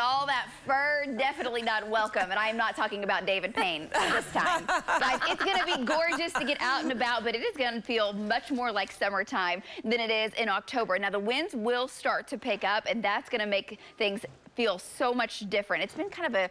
All that fur, definitely not welcome, and I am not talking about David Payne this time. Guys, it's going to be gorgeous to get out and about, but it is going to feel much more like summertime than it is in October. Now, the winds will start to pick up, and that's going to make things feel so much different. It's been kind of a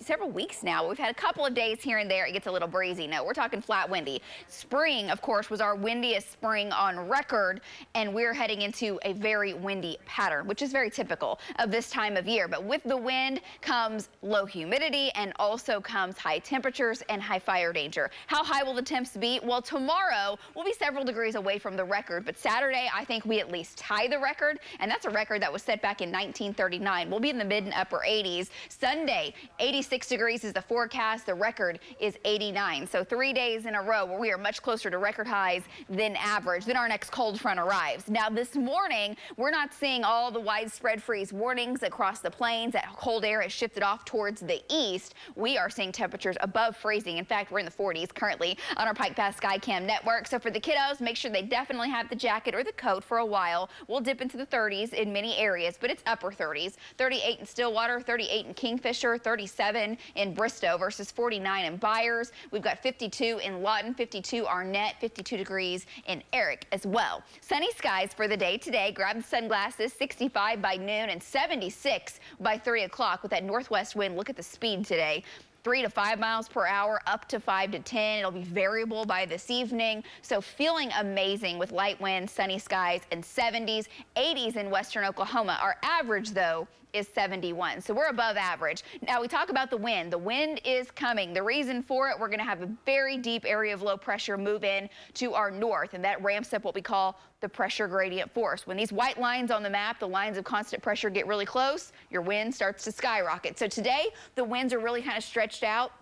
several weeks now. We've had a couple of days here and there. It gets a little breezy. No, we're talking flat windy. Spring, of course, was our windiest spring on record, and we're heading into a very windy pattern, which is very typical of this time of year. But with the wind comes low humidity, and also comes high temperatures and high fire danger. How high will the temps be? Well, tomorrow we'll be several degrees away from the record, but Saturday I think we at least tie the record, and that's a record that was set back in 1939. We'll be in the mid and upper 80s. Sunday, 86 degrees is the forecast. The record is 89. So 3 days in a row where we are much closer to record highs than average. Then our next cold front arrives. Now this morning, we're not seeing all the widespread freeze warnings across the plains. That cold air has shifted off towards the east. We are seeing temperatures above freezing. In fact, we're in the 40s currently on our Pike Pass Skycam network. So for the kiddos, make sure they definitely have the jacket or the coat for a while. We'll dip into the 30s in many areas, but it's upper 30s. 38 in Stillwater, 38 in Kingfisher, 37 in Bristow versus 49 in Byers. We've got 52 in Lawton, 52 Arnett, 52 degrees in Eric as well. Sunny skies for the day today. Grab the sunglasses, 65 by noon and 76 by 3 o'clock with that northwest wind. Look at the speed today. 3 to 5 miles per hour, up to 5 to 10. It'll be variable by this evening. So feeling amazing with light winds, sunny skies, and 70s, 80s in western Oklahoma. Our average, though, is 71. So we're above average. Now we talk about the wind. The wind is coming. The reason for it, we're going to have a very deep area of low pressure move in to our north, and that ramps up what we call the pressure gradient force. When these white lines on the map, the lines of constant pressure, get really close, your wind starts to skyrocket. So today, the winds are really kind of stretched out,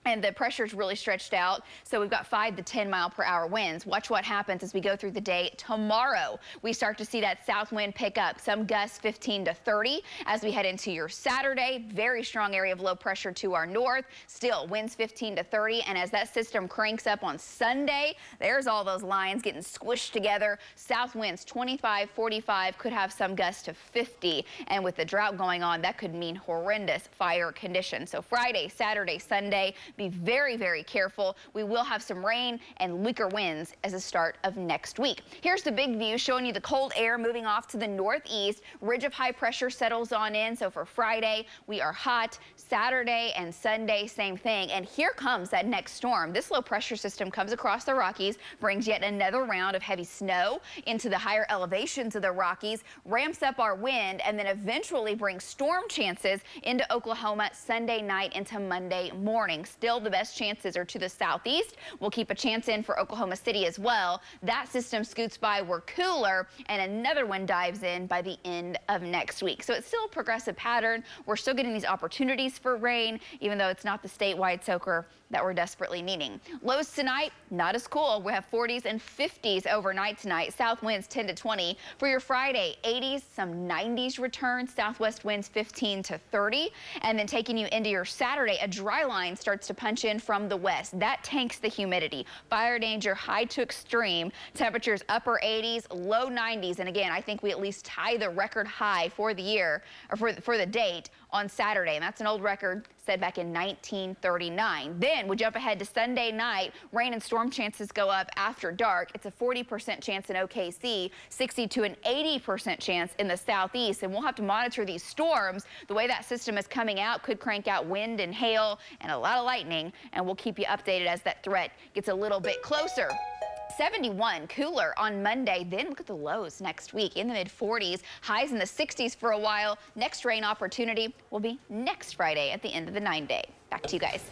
and the pressure is really stretched out. So we've got 5 to 10 mile per hour winds. Watch what happens as we go through the day. Tomorrow, we start to see that south wind pick up. Some gusts 15 to 30 as we head into your Saturday. Very strong area of low pressure to our north. Still winds 15 to 30. And as that system cranks up on Sunday, there's all those lines getting squished together. South winds 25, 45, could have some gusts to 50. And with the drought going on, that could mean horrendous fire conditions. So Friday, Saturday, Sunday, be very, very careful. We will have some rain and weaker winds as the start of next week. Here's the big view showing you the cold air moving off to the northeast. Ridge of high pressure settles on in. So for Friday, we are hot. Saturday and Sunday, same thing. And here comes that next storm. This low pressure system comes across the Rockies, brings yet another round of heavy snow into the higher elevations of the Rockies, ramps up our wind, and then eventually brings storm chances into Oklahoma Sunday night into Monday morning. Still, the best chances are to the southeast. We'll keep a chance in for Oklahoma City as well. That system scoots by. We're cooler, and another one dives in by the end of next week. So it's still a progressive pattern. We're still getting these opportunities for rain, even though it's not the statewide soaker that we're desperately needing. Lows tonight, not as cool. We have 40s and 50s overnight tonight. South winds 10 to 20. For your Friday, 80s, some 90s return. Southwest winds 15 to 30. And then taking you into your Saturday, a dry line starts to punch in from the west. That tanks the humidity. Fire danger high to extreme. Temperatures upper 80s, low 90s. And again, I think we at least tie the record high for the year, or for the date on Saturday. And that's an old record set back in 1939. Then we jump ahead to Sunday night. Rain and storm chances go up after dark. It's a 40% chance in OKC, 60 to an 80% chance in the southeast. And we'll have to monitor these storms. The way that system is coming out could crank out wind and hail and a lot of lightning. And we'll keep you updated as that threat gets a little bit closer. 71, cooler on Monday. Then look at the lows next week in the mid 40s, highs in the 60s for a while. Next rain opportunity will be next Friday at the end of the 9-day. Back to you guys.